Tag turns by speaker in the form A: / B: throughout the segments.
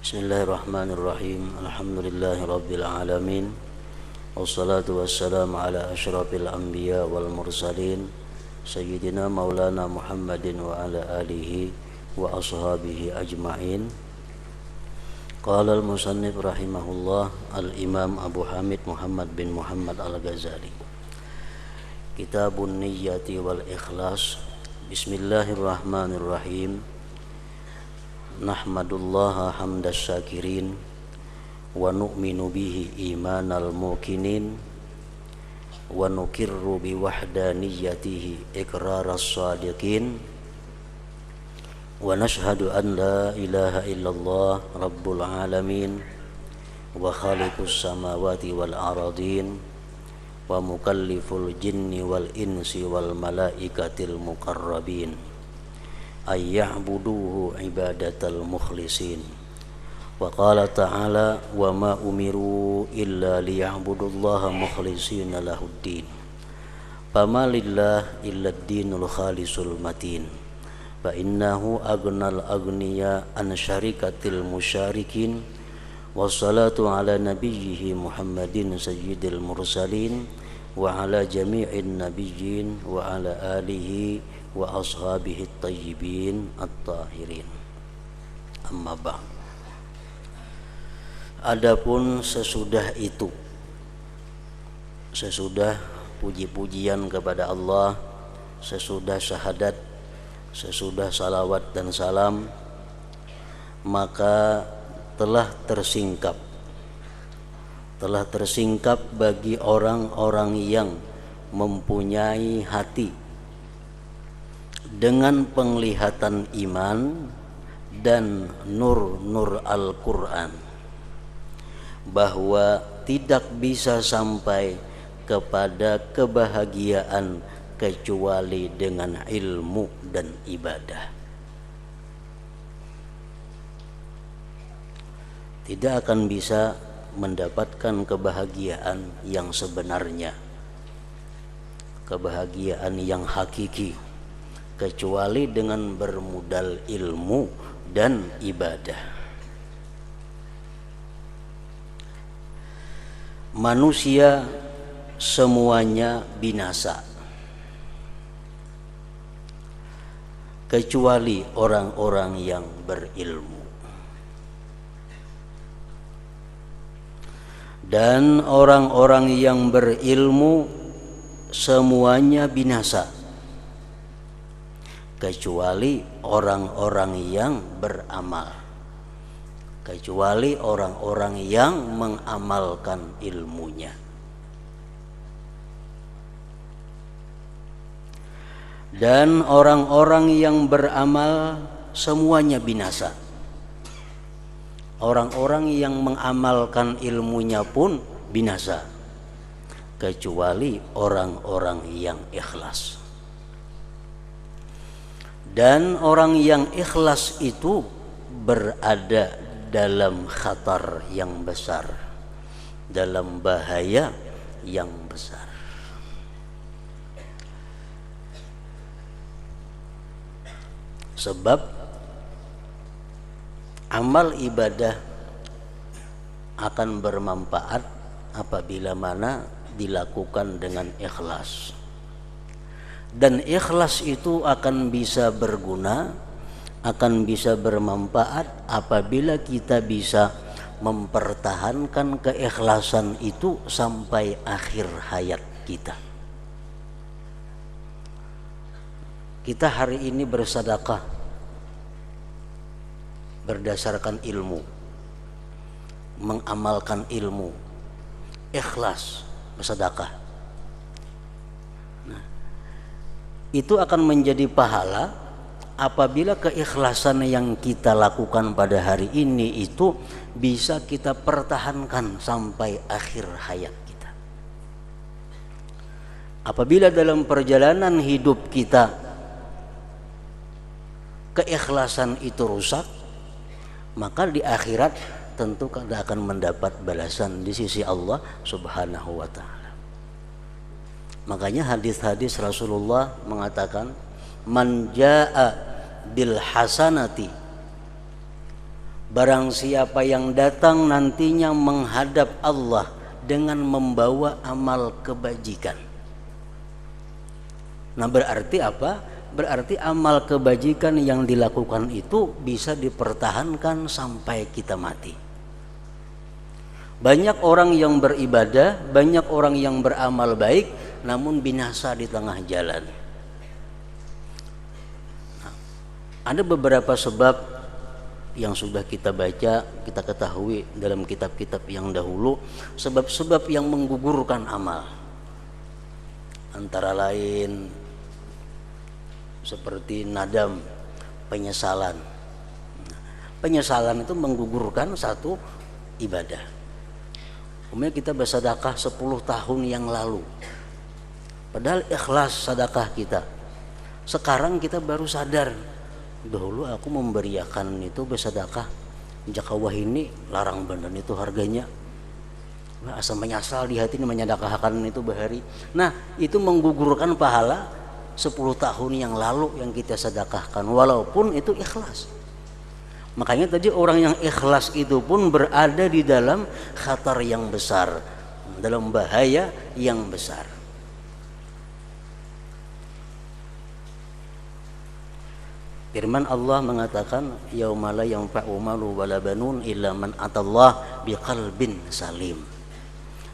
A: Bismillahirrahmanirrahim. Alhamdulillahirabbil alamin. Wassalatu wassalamu ala asyrafil anbiya wal mursalin sayyidina maulana Muhammadin wa ala alihi wa ashabihi ajma'in. Qala al-musannif rahimahullah al-imam Abu Hamid Muhammad bin Muhammad al-Ghazali. Kitabun niyyati wal ikhlas. Bismillahirrahmanirrahim. Nahmadullaha hamdas syakirin wa nu'minu bihi imanal muqinin wa nukirru bi wahdaniyatihi iqraras sadiqin wa nashhadu an la ilaha illallah rabbul alamin wa khaliqus samawati wal aradin wa mukalliful jinni wal insi wal malaikatil muqarrabin ayya'buduhu ibadatal mukhlisin. Wa qala ta'ala wa ma umiru illa liya'budullaha mukhlisina lahuddin. Fama lillah illa ad-dinul khalisul matin. Fa innahu aghnal aghniya an syarikatil musyarikin. Wassalatu ala nabiyhi Muhammadin sayyidil mursalin wa ala jami'in nabiyyin wa ala alihi wa ashabihi at-tayyibin at-tahirin. Amma ba'd. Adapun sesudah itu, sesudah puji-pujian kepada Allah, sesudah syahadat, sesudah salawat dan salam, maka telah tersingkap bagi orang-orang yang mempunyai hati dengan penglihatan iman dan nur-nur Al-Quran, bahwa tidak bisa sampai kepada kebahagiaan kecuali dengan ilmu dan ibadah. Tidak akan bisa mendapatkan kebahagiaan yang sebenarnya, kebahagiaan yang hakiki, kecuali dengan bermodal ilmu dan ibadah. Manusia semuanya binasa, kecuali orang-orang yang berilmu. Dan orang-orang yang berilmu semuanya binasa, kecuali orang-orang yang beramal, kecuali orang-orang yang mengamalkan ilmunya. Dan orang-orang yang beramal semuanya binasa. Orang-orang yang mengamalkan ilmunya pun binasa, kecuali orang-orang yang ikhlas. Dan orang yang ikhlas itu berada dalam khatar yang besar, dalam bahaya yang besar. Sebab amal ibadah akan bermanfaat apabila mana dilakukan dengan ikhlas. Dan ikhlas itu akan bisa berguna, akan bisa bermanfaat apabila kita bisa mempertahankan keikhlasan itu sampai akhir hayat kita. Kita hari ini bersedekah berdasarkan ilmu, mengamalkan ilmu, ikhlas bersedekah. Itu akan menjadi pahala apabila keikhlasan yang kita lakukan pada hari ini itu bisa kita pertahankan sampai akhir hayat kita. Apabila dalam perjalanan hidup kita keikhlasan itu rusak, maka di akhirat tentu kita akan mendapat balasan di sisi Allah Subhanahu wa ta'ala. Makanya hadis-hadis Rasulullah mengatakan, man jaa bil hasanati Barang siapa yang datang nantinya menghadap Allah dengan membawa amal kebajikan. Nah, berarti apa? Berarti amal kebajikan yang dilakukan itu bisa dipertahankan sampai kita mati. Banyak orang yang beribadah, banyak orang yang beramal baik, namun binasa di tengah jalan. Nah, ada beberapa sebab yang sudah kita baca, kita ketahui dalam kitab-kitab yang dahulu, sebab-sebab yang menggugurkan amal. Antara lain seperti nadam, penyesalan. Penyesalan itu menggugurkan satu ibadah. Umumnya kita bersedekah 10 tahun yang lalu, padahal ikhlas sedekah kita. Sekarang kita baru sadar, dahulu aku memberiakan itu bersedekah jakawah ini larang bener itu harganya. Nah, asal menyesal di hati ini menyedekahkan itu bahari. Nah, itu menggugurkan pahala 10 tahun yang lalu yang kita sedekahkan, walaupun itu ikhlas. Makanya tadi orang yang ikhlas itu pun berada di dalam khatar yang besar, dalam bahaya yang besar. Firman Allah mengatakan, yauma la yanfa'u malu wala banun illa man atallah biqalbin salim.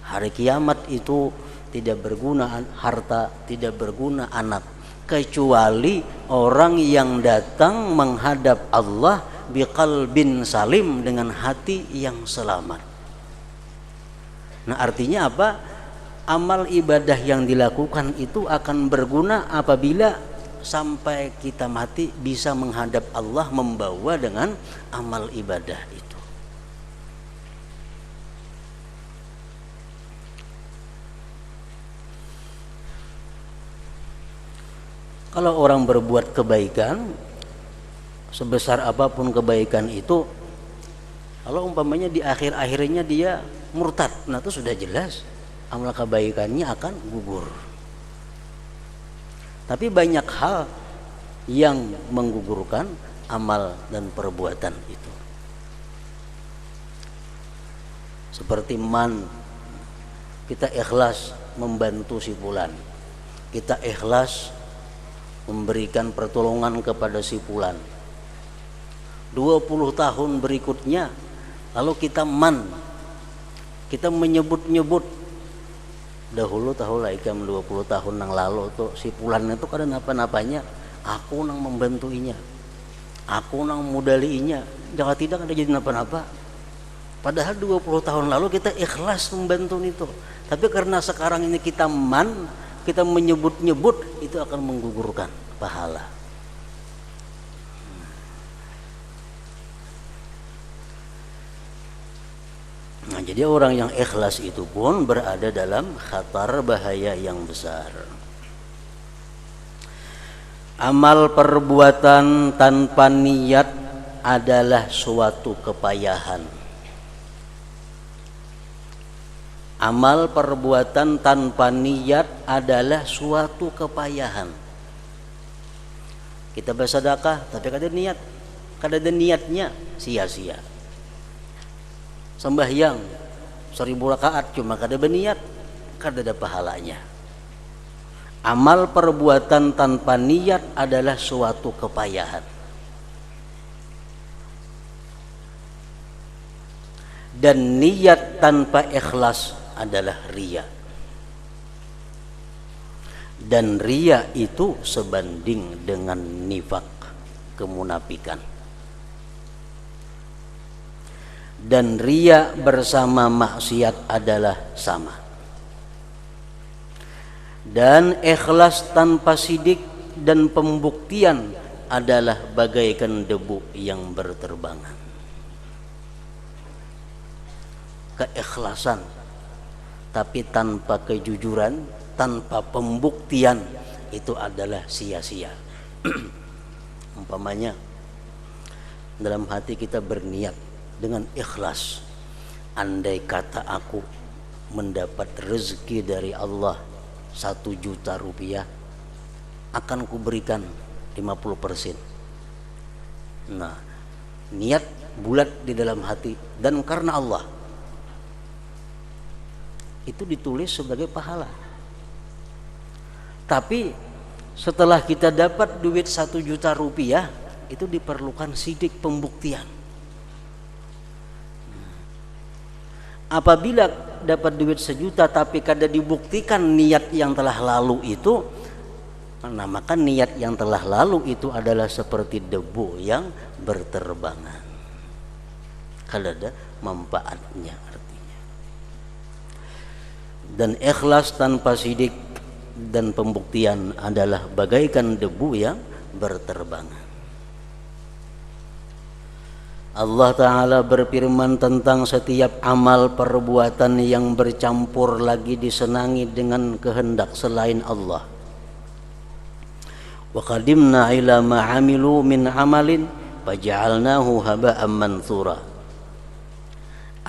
A: Hari kiamat itu tidak berguna harta, tidak berguna anak, kecuali orang yang datang menghadap Allah biqalbin salim, dengan hati yang selamat. Nah, artinya apa? Amal ibadah yang dilakukan itu akan berguna apabila sampai kita mati bisa menghadap Allah membawa dengan amal ibadah itu. Kalau orang berbuat kebaikan, sebesar apapun kebaikan itu, kalau umpamanya di akhir-akhirnya dia murtad, nah itu sudah jelas amal kebaikannya akan gugur. Tapi banyak hal yang menggugurkan amal dan perbuatan itu, seperti kita ikhlas membantu si fulan, kita ikhlas memberikan pertolongan kepada si fulan. 20 tahun berikutnya lalu kita menyebut-nyebut, dahulu tahu lah ikam 20 tahun yang lalu tuh si fulan itu kada napa-napanya, aku nang membantuinya, aku nang modaliinya, jangan tidak ada jadi napa-napa. Padahal 20 tahun lalu kita ikhlas membantu itu. Tapi karena sekarang ini kita menyebut-nyebut, itu akan menggugurkan pahala. Nah, jadi orang yang ikhlas itu pun berada dalam khatar bahaya yang besar. Amal perbuatan tanpa niat adalah suatu kepayahan. Amal perbuatan tanpa niat adalah suatu kepayahan. Kita bersedekah tapi kada ada niatnya, sia-sia. Sembahyang 1000 rakaat cuma kada berniat, kada ada pahalanya. Amal perbuatan tanpa niat adalah suatu kepayahan. Dan niat tanpa ikhlas adalah riya. Dan riya itu sebanding dengan nifak, kemunafikan. Dan riya bersama maksiat adalah sama. Dan ikhlas tanpa sidik dan pembuktian adalah bagaikan debu yang berterbangan. Keikhlasan tapi tanpa kejujuran, tanpa pembuktian, itu adalah sia-sia. Umpamanya dalam hati kita berniat dengan ikhlas, andai kata aku mendapat rezeki dari Allah 1 juta rupiah, akan kuberikan 50%. Nah, niat bulat di dalam hati dan karena Allah, itu ditulis sebagai pahala. Tapi setelah kita dapat duit 1 juta rupiah, itu diperlukan sidik pembuktian. Apabila dapat duit 1 juta tapi kada dibuktikan niat yang telah lalu itu, menamakan niat yang telah lalu itu adalah seperti debu yang berterbangan, kada ada manfaatnya artinya. Dan ikhlas tanpa sidik dan pembuktian adalah bagaikan debu yang berterbangan. Allah Ta'ala berfirman tentang setiap amal perbuatan yang bercampur lagi disenangi dengan kehendak selain Allah. Wa qadimna ila ma amilu min amalin faja'alnahu haba'an mansura.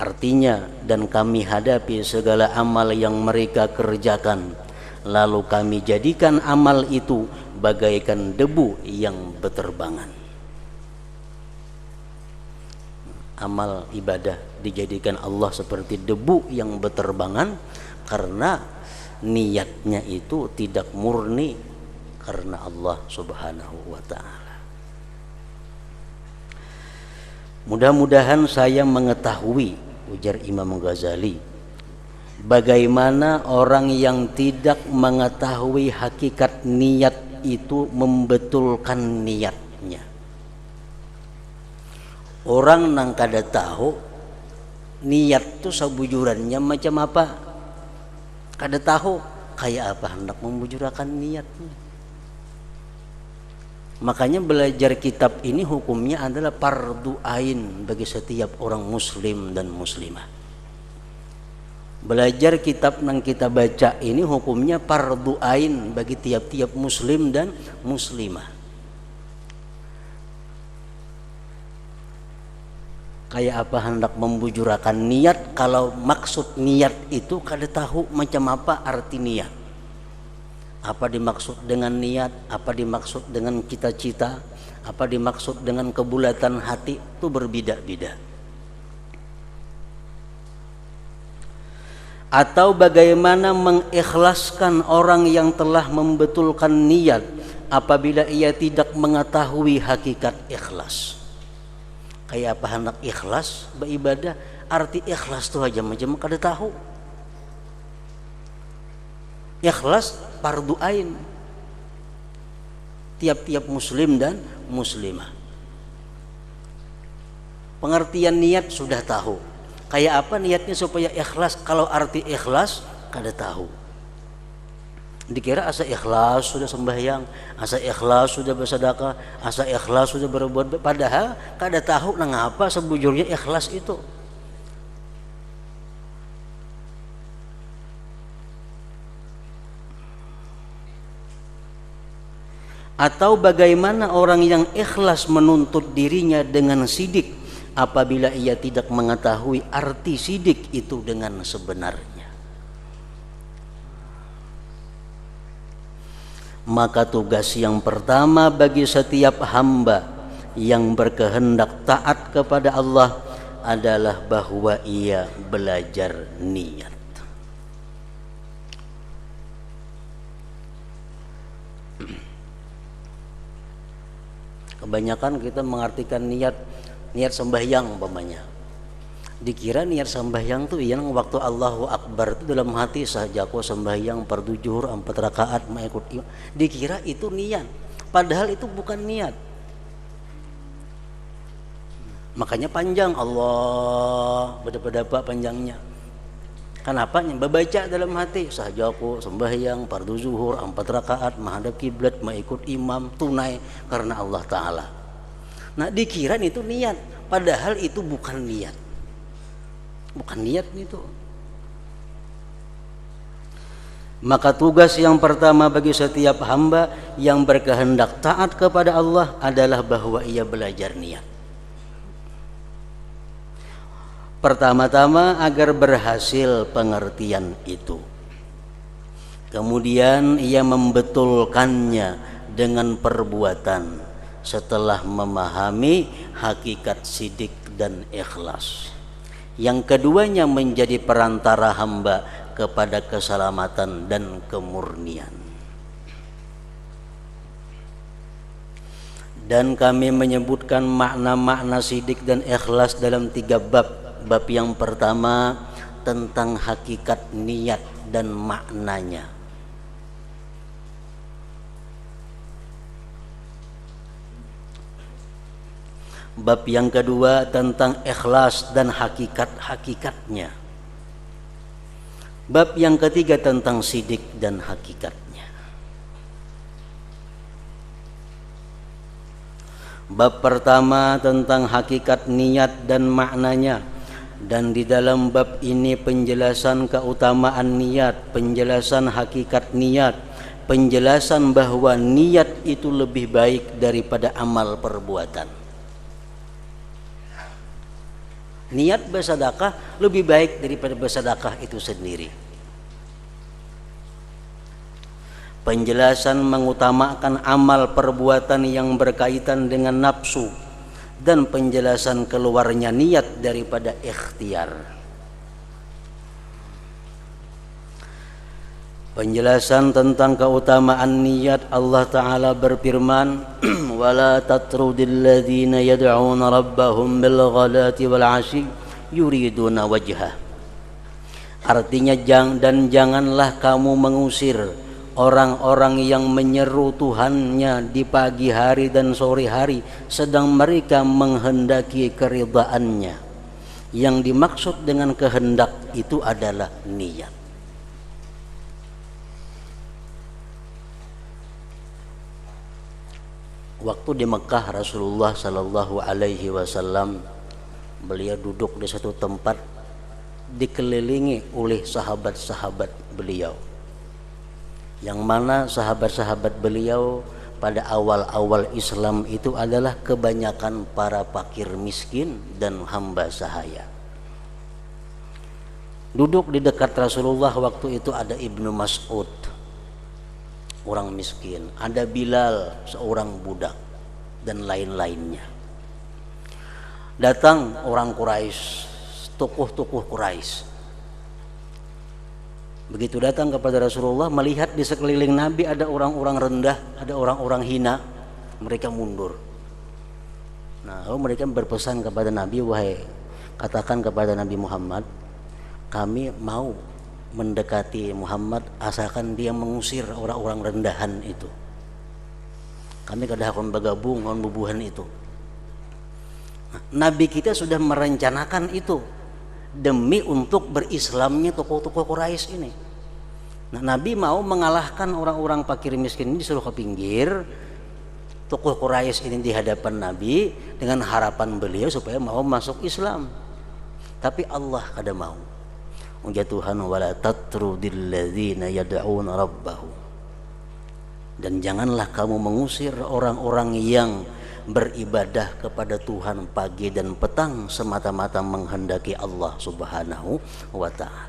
A: Artinya, dan kami hadapi segala amal yang mereka kerjakan, lalu kami jadikan amal itu bagaikan debu yang berterbangan. Amal ibadah dijadikan Allah seperti debu yang berterbangan karena niatnya itu tidak murni karena Allah Subhanahu wa ta'ala. Mudah-mudahan saya mengetahui, ujar Imam Ghazali, bagaimana orang yang tidak mengetahui hakikat niat itu membetulkan niatnya. Orang nang kada tahu niat tu sabujurannya macam apa, kada tahu kayak apa hendak membujurakan niatnya. Makanya belajar kitab ini hukumnya adalah fardu ain bagi setiap orang muslim dan muslimah. Belajar kitab yang kita baca ini hukumnya fardu ain bagi tiap-tiap muslim dan muslimah. Kayak apa hendak membujurakan niat kalau maksud niat itu kada tahu macam apa arti niat. Apa dimaksud dengan niat, apa dimaksud dengan cita-cita, apa dimaksud dengan kebulatan hati, itu berbeda-beda. Atau bagaimana mengikhlaskan orang yang telah membetulkan niat apabila ia tidak mengetahui hakikat ikhlas. Kayak apa hendak ikhlas beribadah, arti ikhlas tu aja macam kada tahu. Ikhlas fardu ain tiap-tiap muslim dan muslimah. Pengertian niat sudah tahu. Kayak apa niatnya supaya ikhlas, kalau arti ikhlas kada tahu. Dikira asa ikhlas sudah sembahyang, asa ikhlas sudah bersedekah, asa ikhlas sudah berbuat, padahal kada tahu nang apa sebujurnya ikhlas itu. Atau bagaimana orang yang ikhlas menuntut dirinya dengan sidik apabila ia tidak mengetahui arti sidik itu dengan sebenarnya. Maka tugas yang pertama bagi setiap hamba yang berkehendak taat kepada Allah adalah bahwa ia belajar niat. Kebanyakan kita mengartikan niat sembahyang umpamanya. Dikira niat sembahyang tuh yang waktu Allahu Akbar itu dalam hati saja aku sembahyang fardu zuhur 4 rakaat mengikut imam. Dikira itu niat, padahal itu bukan niat. Makanya panjang Allah berapa panjangnya. Kenapa? Membaca dalam hati saja aku sembahyang fardu zuhur 4 rakaat menghadap kiblat mengikut imam tunai karena Allah Ta'ala. Nah dikira itu niat, padahal itu bukan niat. Bukan niat itu. Maka tugas yang pertama bagi setiap hamba yang berkehendak taat kepada Allah adalah bahwa ia belajar niat. Pertama-tama agar berhasil pengertian itu. Kemudian ia membetulkannya dengan perbuatan setelah memahami hakikat sidik dan ikhlas. Yang keduanya menjadi perantara hamba kepada keselamatan dan kemurnian. Dan kami menyebutkan makna-makna sidik dan ikhlas dalam 3 bab. Bab yang pertama tentang hakikat niat dan maknanya. Bab yang kedua tentang ikhlas dan hakikat-hakikatnya. Bab yang ketiga tentang sidik dan hakikatnya. Bab pertama tentang hakikat niat dan maknanya. Dan di dalam bab ini penjelasan keutamaan niat, penjelasan hakikat niat, penjelasan bahwa niat itu lebih baik daripada amal perbuatan. Niat bersedekah lebih baik daripada bersedekah itu sendiri. Penjelasan mengutamakan amal perbuatan yang berkaitan dengan nafsu dan penjelasan keluarnya niat daripada ikhtiar. Penjelasan tentang keutamaan niat, Allah Ta'ala berfirman, وَلَا تَطْرُدِ الَّذِينَ يَدْعُونَ رَبَّهُمْ بِالْغَدَاةِ وَالْعَشِيِّ يُرِيدُونَ وَجْهَهُ. Artinya janganlah kamu mengusir orang-orang yang menyeru Tuhannya di pagi hari dan sore hari sedang mereka menghendaki keridhaannya. Yang dimaksud dengan kehendak itu adalah niat. Waktu di Mekah Rasulullah Sallallahu Alaihi Wasallam beliau duduk di satu tempat dikelilingi oleh sahabat-sahabat beliau, yang mana sahabat-sahabat beliau pada awal-awal Islam itu adalah kebanyakan para fakir miskin dan hamba sahaya. Duduk di dekat Rasulullah waktu itu ada Ibnu Mas'ud, orang miskin, ada Bilal, seorang budak, dan lain-lainnya. Datang orang Quraisy, tokoh-tokoh Quraisy. Begitu datang kepada Rasulullah, melihat di sekeliling Nabi ada orang-orang rendah, ada orang-orang hina, mereka mundur. Nah, lalu mereka berpesan kepada Nabi, wahai, katakan kepada Nabi Muhammad, kami mau mendekati Muhammad asalkan dia mengusir orang-orang rendahan itu. Kami kada akan bergabung dengan bubuhan itu. Nah, Nabi kita sudah merencanakan itu demi untuk berislamnya tokoh-tokoh Quraisy ini. Nah, Nabi mau mengalahkan orang-orang fakir miskin ini, disuruh ke pinggir, tokoh Quraisy ini di hadapan Nabi dengan harapan beliau supaya mau masuk Islam. Tapi Allah kada mau. Tuhan wala tatrudil ladzina yad'una rabbahum. Dan janganlah kamu mengusir orang-orang yang beribadah kepada Tuhan pagi dan petang semata-mata menghendaki Allah Subhanahu wa ta'ala.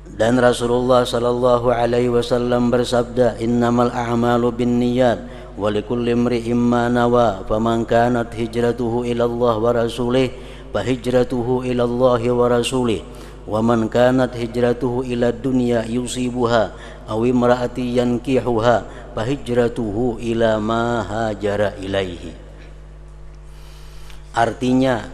A: Dan Rasulullah sallallahu alaihi wasallam bersabda, innamal a'malu binniyat wa likulli imri'in ma nawa faman kanat hijratuhu ila Allah wa rasulih fahijratuhu ila Allah wa rasulih wa man kanat hijratuhu ila dunya yusibuha aw imra'ati yankihuha fahijratuhu ila ma hajara ilaihi. Artinya,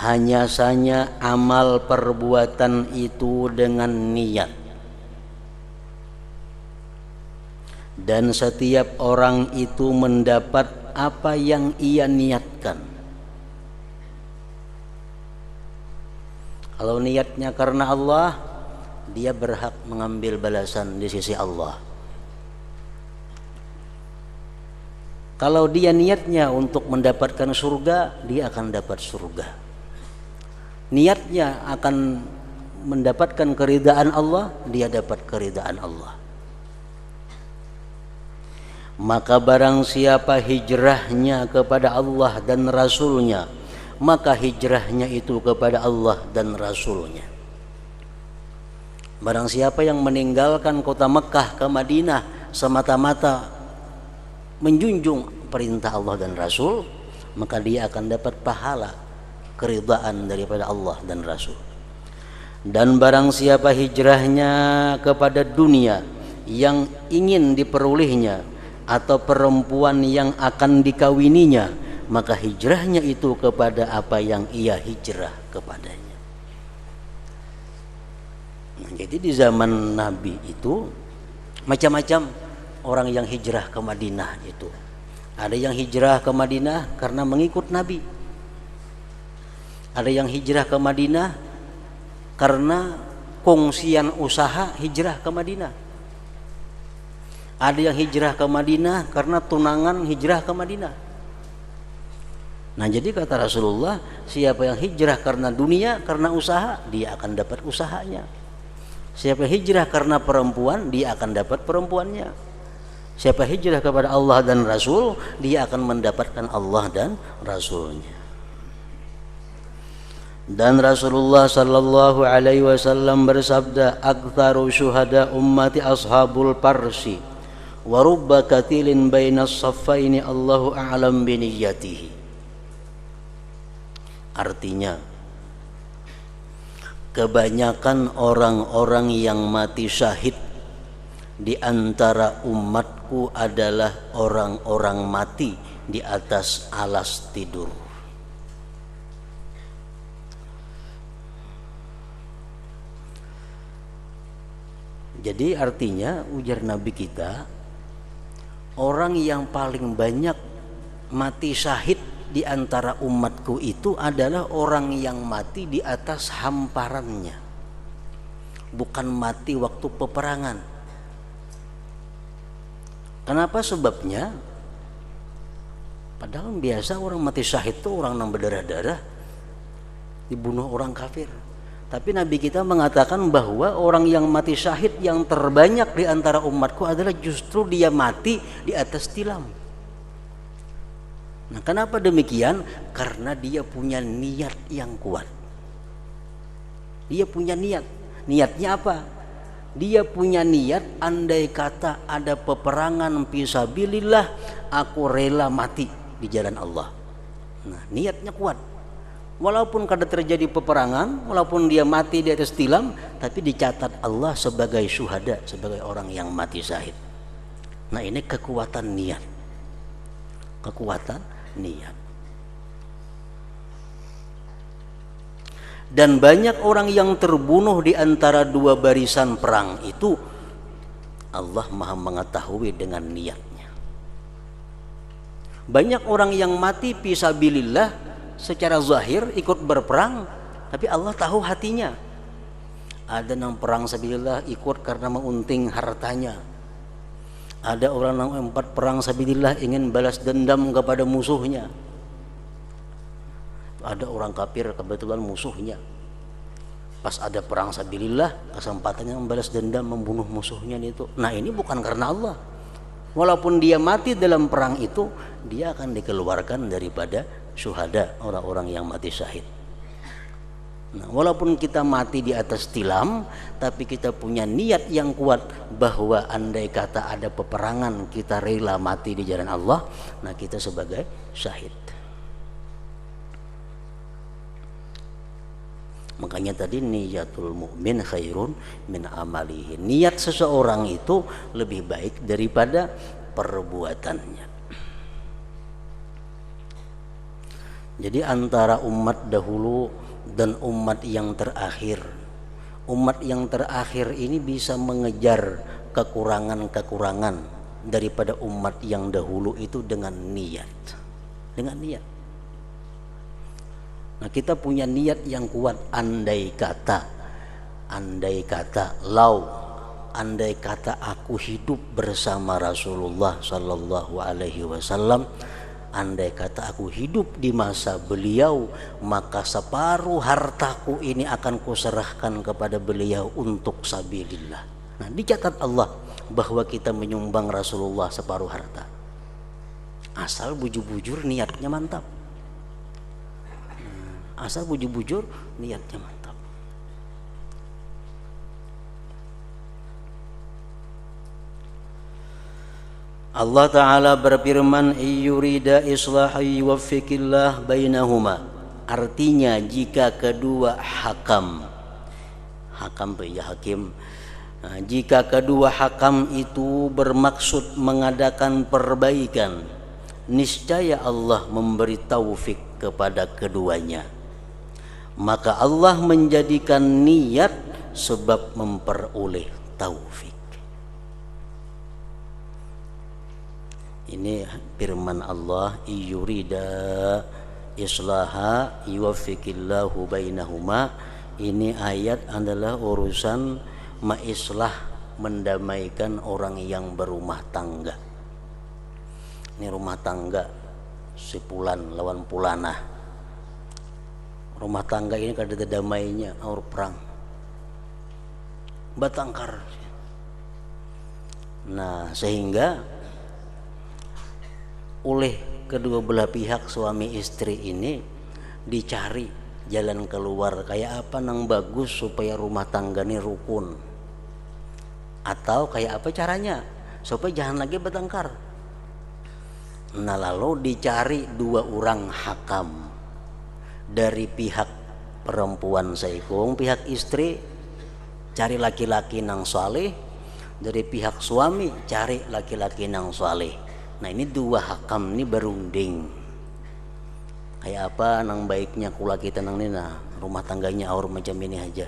A: hanya saja amal perbuatan itu dengan niat, dan setiap orang itu mendapat apa yang ia niatkan. Kalau niatnya karena Allah, dia berhak mengambil balasan di sisi Allah. Kalau dia niatnya untuk mendapatkan surga, dia akan dapat surga. Niatnya akan mendapatkan keridhaan Allah, dia dapat keridhaan Allah. Maka barang siapa hijrahnya kepada Allah dan Rasulnya, maka hijrahnya itu kepada Allah dan Rasulnya. Barang siapa yang meninggalkan kota Mekah ke Madinah semata-mata menjunjung perintah Allah dan Rasul, maka dia akan dapat pahala keridhaan daripada Allah dan Rasul. Dan barang siapa hijrahnya kepada dunia yang ingin diperolehnya atau perempuan yang akan dikawininya, maka hijrahnya itu kepada apa yang ia hijrah kepadanya. Nah, jadi di zaman Nabi itu macam-macam orang yang hijrah ke Madinah itu. Ada yang hijrah ke Madinah karena mengikut Nabi. Ada yang hijrah ke Madinah karena kongsian usaha hijrah ke Madinah. Ada yang hijrah ke Madinah karena tunangan hijrah ke Madinah. Nah, jadi kata Rasulullah, siapa yang hijrah karena dunia, karena usaha, dia akan dapat usahanya. Siapa hijrah karena perempuan, dia akan dapat perempuannya. Siapa hijrah kepada Allah dan Rasul, dia akan mendapatkan Allah dan Rasulnya. Dan Rasulullah sallallahu alaihi wasallam bersabda, "Aktsaru syuhada ummati ashabul parsi wa rubba katilin bainas saffaini Allahu a'lam biniyatihi." Artinya, kebanyakan orang-orang yang mati syahid di antara umatku adalah orang-orang mati di atas alas tidur. Jadi artinya, ujar Nabi kita, orang yang paling banyak mati syahid di antara umatku itu adalah orang yang mati di atas hamparannya, bukan mati waktu peperangan. Kenapa sebabnya? Padahal biasa orang mati syahid itu orang yang berdarah-darah, dibunuh orang kafir. Tapi Nabi kita mengatakan bahwa orang yang mati syahid yang terbanyak di antara umatku adalah justru dia mati di atas tilam. Nah, kenapa demikian? Karena dia punya niat yang kuat. Dia punya niat. Niatnya apa? Dia punya niat, andai kata ada peperangan fisabilillah, aku rela mati di jalan Allah. Nah, niatnya kuat. Walaupun kada terjadi peperangan, walaupun dia mati di atas tilam, tapi dicatat Allah sebagai syuhada, sebagai orang yang mati syahid. Nah, ini kekuatan niat. Kekuatan niat. Dan banyak orang yang terbunuh di antara dua barisan perang itu, Allah Maha mengetahui dengan niatnya. Banyak orang yang mati fisabilillah secara zahir ikut berperang, tapi Allah tahu hatinya. Ada yang perang sabilillah ikut karena mengunting hartanya. Ada orang yang empat perang sabilillah ingin balas dendam kepada musuhnya. Ada orang kafir kebetulan musuhnya. Pas ada perang sabilillah, kesempatannya membalas dendam, membunuh musuhnya itu. Nah, ini bukan karena Allah. Walaupun dia mati dalam perang itu, dia akan dikeluarkan daripada syuhada, orang-orang yang mati syahid. Nah, walaupun kita mati di atas tilam, tapi kita punya niat yang kuat bahwa andai kata ada peperangan, kita rela mati di jalan Allah, nah kita sebagai syahid. Makanya tadi niyatul mukmin khairun min amalihi. Niat seseorang itu lebih baik daripada perbuatannya. Jadi antara umat dahulu dan umat yang terakhir, umat yang terakhir ini bisa mengejar kekurangan-kekurangan daripada umat yang dahulu itu dengan niat. Dengan niat. Nah, kita punya niat yang kuat, andai kata andai kata aku hidup bersama Rasulullah sallallahu alaihi wasallam, andai kata aku hidup di masa beliau, maka separuh hartaku ini akan kuserahkan kepada beliau untuk sabilillah. Nah, dicatat Allah bahwa kita menyumbang Rasulullah separuh harta. Asal bujur-bujur niatnya mantap. Asal bujur-bujur niatnya mantap. Allah Ta'ala berfirman, "Yurida islahi yuwaffiqillah bainahuma." Artinya jika kedua hakam ya hakim, jika kedua hakam itu bermaksud mengadakan perbaikan, niscaya Allah memberi taufik kepada keduanya. Maka Allah menjadikan niat sebab memperoleh taufik. Ini firman Allah, "Yurida islaha yuwaffiqillahu bainahuma." Ini ayat adalah urusan maislah, mendamaikan orang yang berumah tangga. Ini rumah tangga sepulan lawan pulanah. Rumah tangga ini kada ada damainya, aur perang batangkar. Nah, sehingga oleh kedua belah pihak suami istri ini dicari jalan keluar kayak apa nang bagus supaya rumah tangga ini rukun, atau kayak apa caranya supaya jangan lagi bertengkar. Nah, lalu dicari dua orang hakam dari pihak perempuan saikung, pihak istri cari laki-laki nang saleh, dari pihak suami cari laki-laki nang saleh. Nah, ini dua hakam ini berunding kayak apa nang baiknya kula kita nang nina rumah tangganya aur macam ini aja.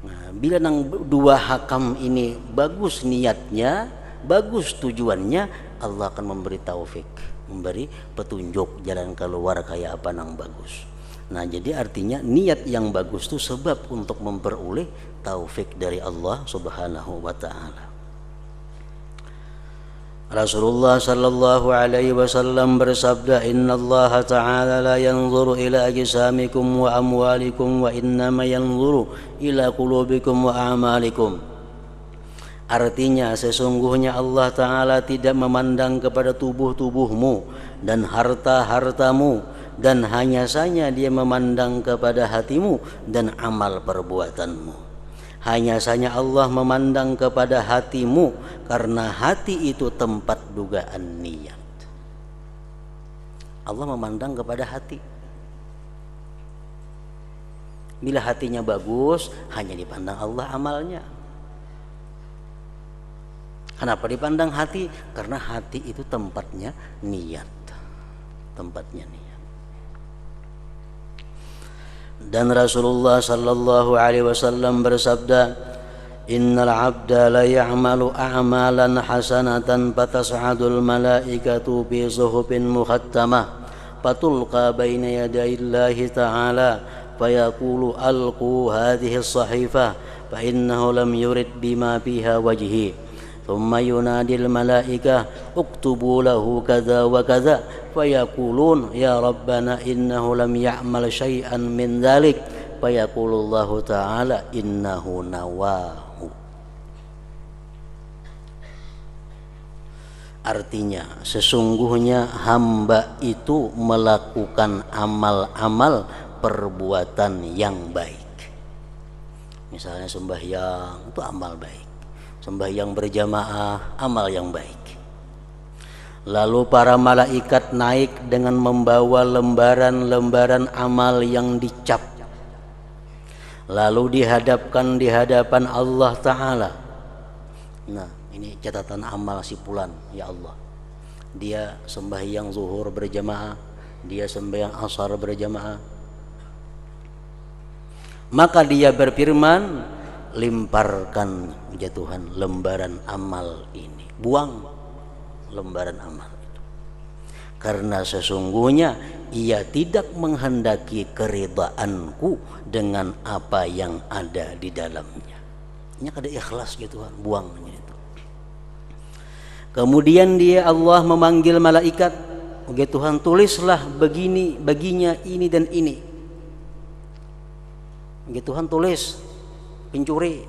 A: Nah, bila nang dua hakam ini bagus niatnya, bagus tujuannya, Allah akan memberi taufik, memberi petunjuk jalan keluar kayak apa nang bagus. Nah, jadi artinya niat yang bagus itu sebab untuk memperoleh taufik dari Allah Subhanahu wa ta'ala. Rasulullah sallallahu alaihi wasallam bersabda, "Innallaha ta'ala la yanzuru ila ajsamikum wa amwalikum wa innama yanzuru ila qulubikum wa a'malikum." Artinya sesungguhnya Allah Ta'ala tidak memandang kepada tubuh-tubuhmu dan harta-hartamu, dan hanya saja Dia memandang kepada hatimu dan amal perbuatanmu. Hanya saja Allah memandang kepada hatimu, karena hati itu tempat dugaan niat. Allah memandang kepada hati. Bila hatinya bagus, hanya dipandang Allah amalnya. Kenapa dipandang hati? Karena hati itu tempatnya niat. Tempatnya niat. Dan Rasulullah sallallahu alaihi wasallam bersabda, "Innal 'abda la ya'malu a'malan hasanatan fatas'adul malaikatu bi zuhufin mukhattamah fatulqa baina yadayillahi ta'ala fayaqulu alqu hadhihi as-sahifah fa innahu lam yurid bima fiha wajhi." ثم ينادي الملائكة اكتبوا له كذا وكذا فيقولون يا ربنا إنه لم يعمل شيئا من ذلك فيقول الله تعالى إنه نواه. Artinya sesungguhnya hamba itu melakukan amal-amal perbuatan yang baik. Misalnya sembahyang itu amal baik, sembahyang berjamaah amal yang baik. Lalu para malaikat naik dengan membawa lembaran-lembaran amal yang dicap, lalu dihadapkan di hadapan Allah Ta'ala. Nah, ini catatan amal si fulan, ya Allah, dia sembahyang zuhur berjamaah, dia sembahyang asar berjamaah. Maka dia berfirman, limparkan ya Tuhan lembaran amal ini, buang lembaran amal itu, karena sesungguhnya ia tidak menghendaki keridhaanku dengan apa yang ada di dalamnya. Ini kada ikhlas ya Tuhan, buang itu. Kemudian Allah memanggil malaikat, ya Tuhan, tulislah begini baginya ini dan ini. Ya Tuhan, tulis pencuri,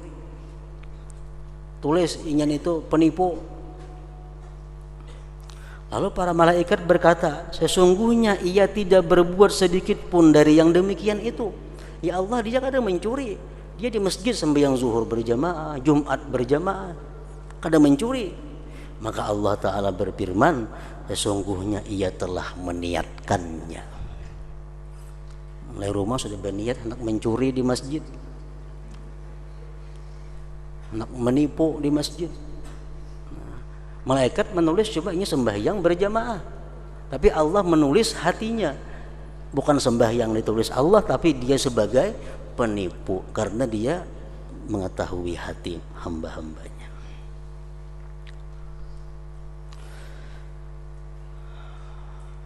A: tulis ingin itu penipu. Lalu para malaikat berkata, sesungguhnya ia tidak berbuat sedikit pun dari yang demikian itu. Ya Allah, dia kada mencuri, dia di masjid sembahyang zuhur berjamaah, Jumat berjamaah, kada mencuri. Maka Allah Ta'ala berfirman, sesungguhnya ia telah meniatkannya. Mulai rumah sudah berniat hendak mencuri di masjid, hendak menipu di masjid. Malaikat menulis coba ini sembahyang berjamaah, tapi Allah menulis hatinya. Bukan sembahyang ditulis Allah, tapi dia sebagai penipu karena dia mengetahui hati hamba-hambanya.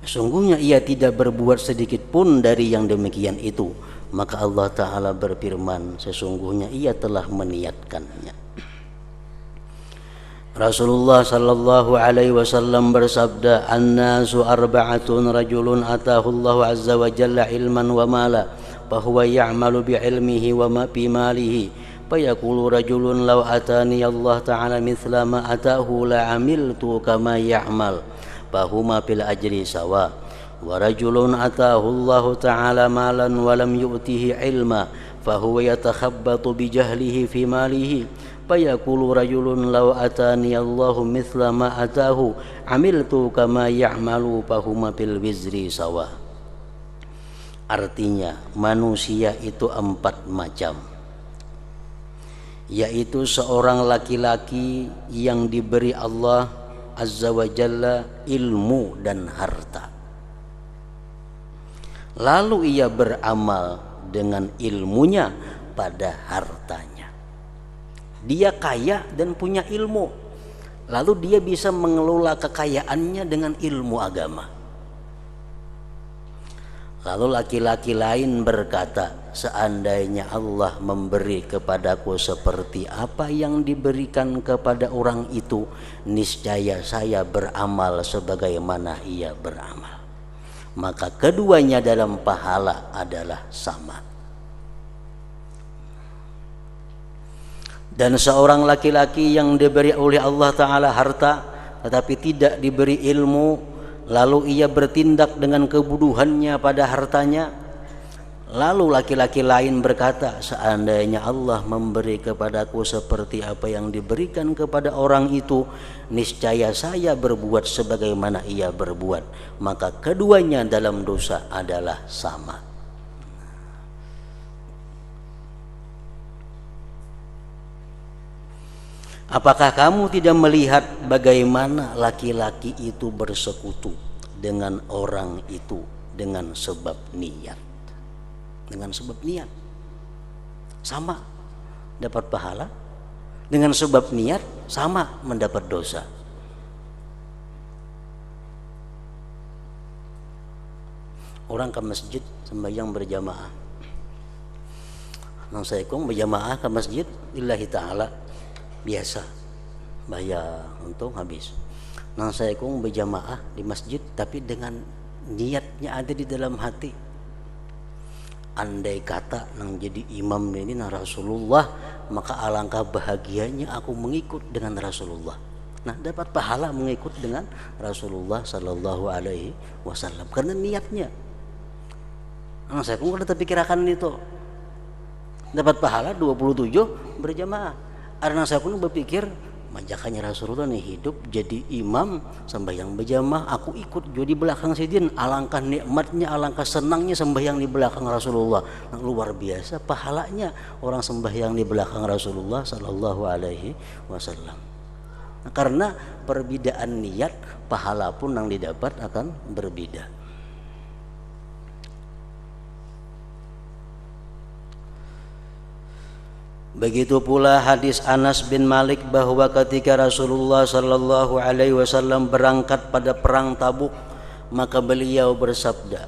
A: Sungguhnya ia tidak berbuat sedikit pun dari yang demikian itu. Maka Allah Ta'ala berfirman, sesungguhnya ia telah meniatkannya. Rasulullah sallallahu alaihi wasallam bersabda, "An-nasu arba'atun, rajulun atahu Allah azza wa jalla ilman wa mala, fahuwa ya'malu bi ilmihi wa ma bi malihi, fayaqulu rajulun law atani Allah ta'ala mithla ma atahu la amiltu kama ya'mal, fahuma fil ajri sawa. Wa rajulun atahu Allah ta'ala malan wa lam yu'tihi ilma, fahuwa yatakhabbatu bi jahlihi fi malihi, fayaqulu rajulun law atani Allahu mithla ma atahu amiltu kama ya'malu, fahuma fil wizri sawa." Artinya manusia itu 4 macam, yaitu seorang laki-laki yang diberi Allah Azza wa Jalla ilmu dan harta, lalu ia beramal dengan ilmunya pada hartanya. Dia kaya dan punya ilmu, lalu dia bisa mengelola kekayaannya dengan ilmu agama. Lalu laki-laki lain berkata, seandainya Allah memberi kepadaku seperti apa yang diberikan kepada orang itu, niscaya saya beramal sebagaimana ia beramal. Maka keduanya dalam pahala adalah sama. Dan seorang laki-laki yang diberi oleh Allah Ta'ala harta tetapi tidak diberi ilmu, lalu ia bertindak dengan kebodohannya pada hartanya, lalu laki-laki lain berkata, seandainya Allah memberi kepadaku seperti apa yang diberikan kepada orang itu, niscaya saya berbuat sebagaimana ia berbuat. Maka keduanya dalam dosa adalah sama. Apakah kamu tidak melihat bagaimana laki-laki itu bersekutu dengan orang itu dengan sebab niat? Dengan sebab niat sama dapat pahala, dengan sebab niat sama mendapat dosa. Orang ke masjid sembahyang berjamaah, nang saya kong berjamaah ke masjid lillahi ta'ala biasa, bayar untung habis. Nang saya kong berjamaah di masjid tapi dengan niatnya ada di dalam hati. Andai kata nang jadi imam ini nang Rasulullah, maka alangkah bahagianya aku mengikut dengan Rasulullah. Nah, dapat pahala mengikut dengan Rasulullah sallallahu alaihi wasallam karena niatnya. Nang saya kong ada terpikirkan itu. Dapat pahala 27 berjamaah. Karena saya pun berpikir, majakannya Rasulullah nih hidup jadi imam sembahyang berjamaah, aku ikut jadi belakang sidin. Alangkah nikmatnya, alangkah senangnya sembahyang di belakang Rasulullah. Nah, luar biasa pahalanya orang sembahyang di belakang Rasulullah sallallahu alaihi wasallam. Nah, karena perbedaan niat, pahala pun yang didapat akan berbeda. Begitu pula hadis Anas bin Malik bahwa ketika Rasulullah sallallahu alaihi wasallam berangkat pada perang Tabuk, maka beliau bersabda,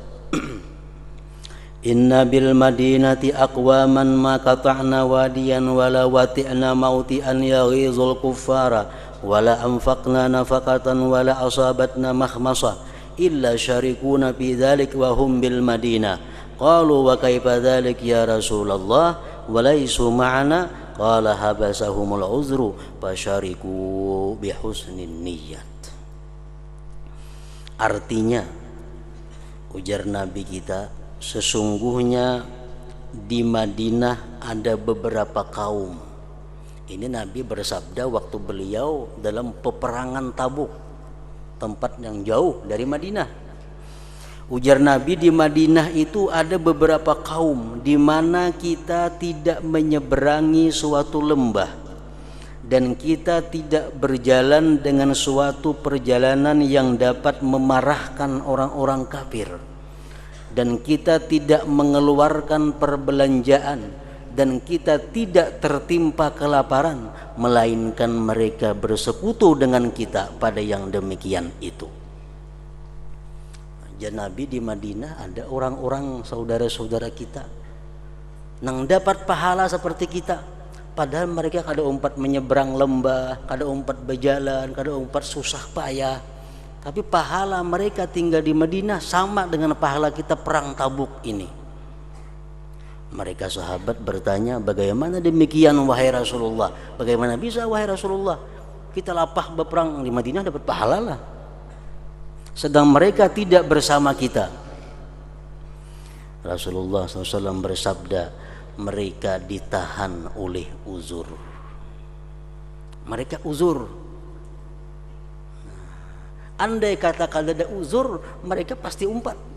A: "Inna bil madinati aqwaman ma qata'na wadiyan wala wati'na mauti'an yaghizul kuffara wala anfaqna nafaqatan wala asabatna makhmasa illa syarikuna fi dzalik wa hum bil Madinah." Qalu wa kaifa dzalik ya Rasulullah? Walaisu ma'ana, qala habasahumul uzru fasyariku bihusnin niyat. Artinya, ujar Nabi kita, sesungguhnya di Madinah ada beberapa kaum Ini Nabi bersabda waktu beliau dalam peperangan Tabuk, tempat yang jauh dari Madinah. Ujar Nabi, di Madinah itu ada beberapa kaum di mana kita tidak menyeberangi suatu lembah dan kita tidak berjalan dengan suatu perjalanan yang dapat memarahkan orang-orang kafir, dan kita tidak mengeluarkan perbelanjaan, dan kita tidak tertimpa kelaparan, melainkan mereka bersekutu dengan kita pada yang demikian itu. Jadi Nabi di Madinah ada orang-orang saudara-saudara kita yang dapat pahala seperti kita, padahal mereka kada umpat menyeberang lembah, kada umpat berjalan, kada umpat susah payah, tapi pahala mereka tinggal di Madinah sama dengan pahala kita perang Tabuk ini. Mereka sahabat bertanya, bagaimana demikian wahai Rasulullah? Bagaimana bisa wahai Rasulullah? Kita lapah berperang di Madinah dapat pahala lah, sedang mereka tidak bersama kita. Rasulullah SAW bersabda, mereka ditahan oleh uzur. Mereka uzur. Andai kata kalau ada uzur, mereka pasti umpat.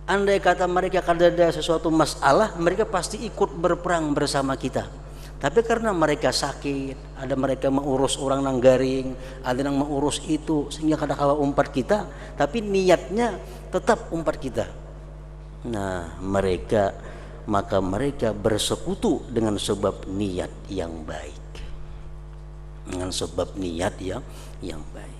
A: Andai kata mereka kalau ada sesuatu masalah, mereka pasti ikut berperang bersama kita. Tapi karena mereka sakit, ada mereka mengurus orang nang garing, ada yang mengurus itu, sehingga kadang-kadang umpat kita, tapi niatnya tetap umpat kita. Nah, maka mereka bersekutu dengan sebab niat yang baik. Dengan sebab niat yang baik.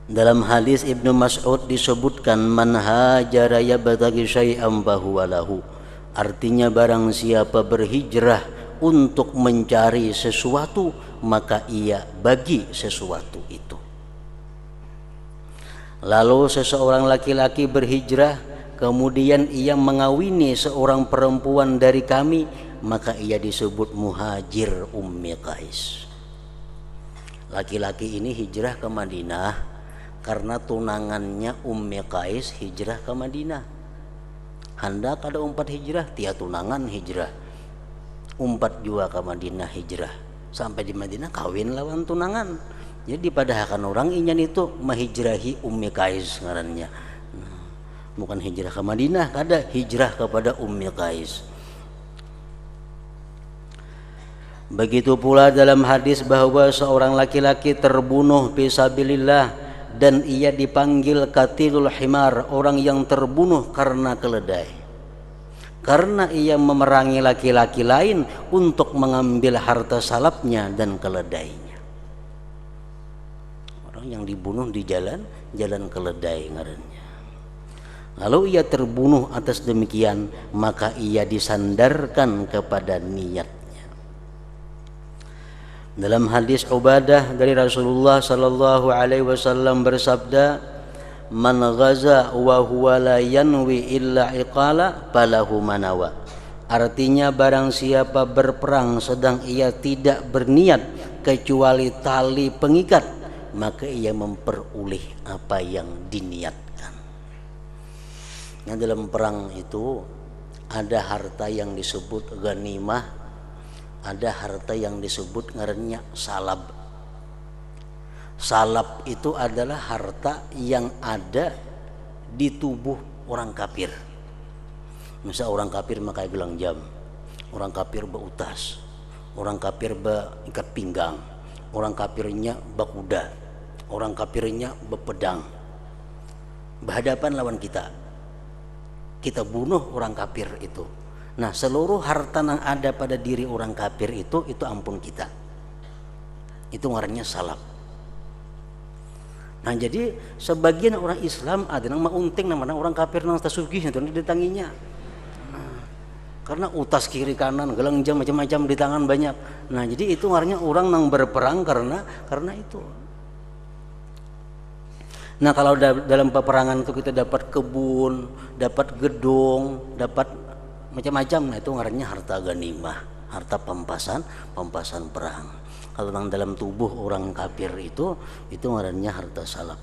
A: Dalam hadis Ibnu Mas'ud disebutkan, man hajara yabtaghi syai'an fahuwa lahu. Artinya barang siapa berhijrah untuk mencari sesuatu, maka ia bagi sesuatu itu. Lalu seseorang laki-laki berhijrah, kemudian ia mengawini seorang perempuan dari kami, maka ia disebut muhajir Ummi Qais. Laki-laki ini hijrah ke Madinah karena tunangannya Ummi Qais hijrah ke Madinah. Hendak ada umpat hijrah, tia tunangan hijrah, umpat juga ke Madinah hijrah. Sampai di Madinah kawin lawan tunangan. Jadi pada akan orang inyan itu menghijrahi Ummi Qais ngarannya. Bukan hijrah ke Madinah, kada hijrah kepada Ummi Qais. Begitu pula dalam hadis bahwa seorang laki-laki terbunuh fisabilillah dan ia dipanggil qatilul himar, orang yang terbunuh karena keledai, karena ia memerangi laki-laki lain untuk mengambil harta salapnya dan keledainya. Orang yang dibunuh di jalan keledai ngarannya. Lalu ia terbunuh atas demikian, maka ia disandarkan kepada niat. Dalam hadis Ubadah dari Rasulullah sallallahu alaihi wasallam bersabda, man ghaza wa huwa la yanwi illa iqala falahu manawa. Artinya barang siapa berperang sedang ia tidak berniat kecuali tali pengikat, maka ia memperoleh apa yang diniatkan. Nah, dalam perang itu ada harta yang disebut ghanimah, ada harta yang disebut ngarannya salab. Salab itu adalah harta yang ada di tubuh orang kafir. Misal orang kafir pakai gelang jam, orang kafir beutas, orang kafir beikat pinggang, orang kafirnya bakuda, orang kafirnya bepedang, berhadapan lawan kita. Kita bunuh orang kafir itu. Nah, seluruh harta yang ada pada diri orang kafir itu ampun kita. Itu ngarannya salab. Nah, jadi sebagian orang Islam ada yang maunting namanya orang kafir nang tasugih itu ditanginya. Nah, karena utas kiri kanan, gelang jam macam-macam di tangan banyak. Nah, jadi itu ngarannya orang nang berperang karena itu. Nah, kalau dalam peperangan itu kita dapat kebun, dapat gedung, dapat macam-macam, nah itu ngarannya harta ghanimah, harta pampasan perang. Kalau dalam tubuh orang kafir itu ngarannya harta salab.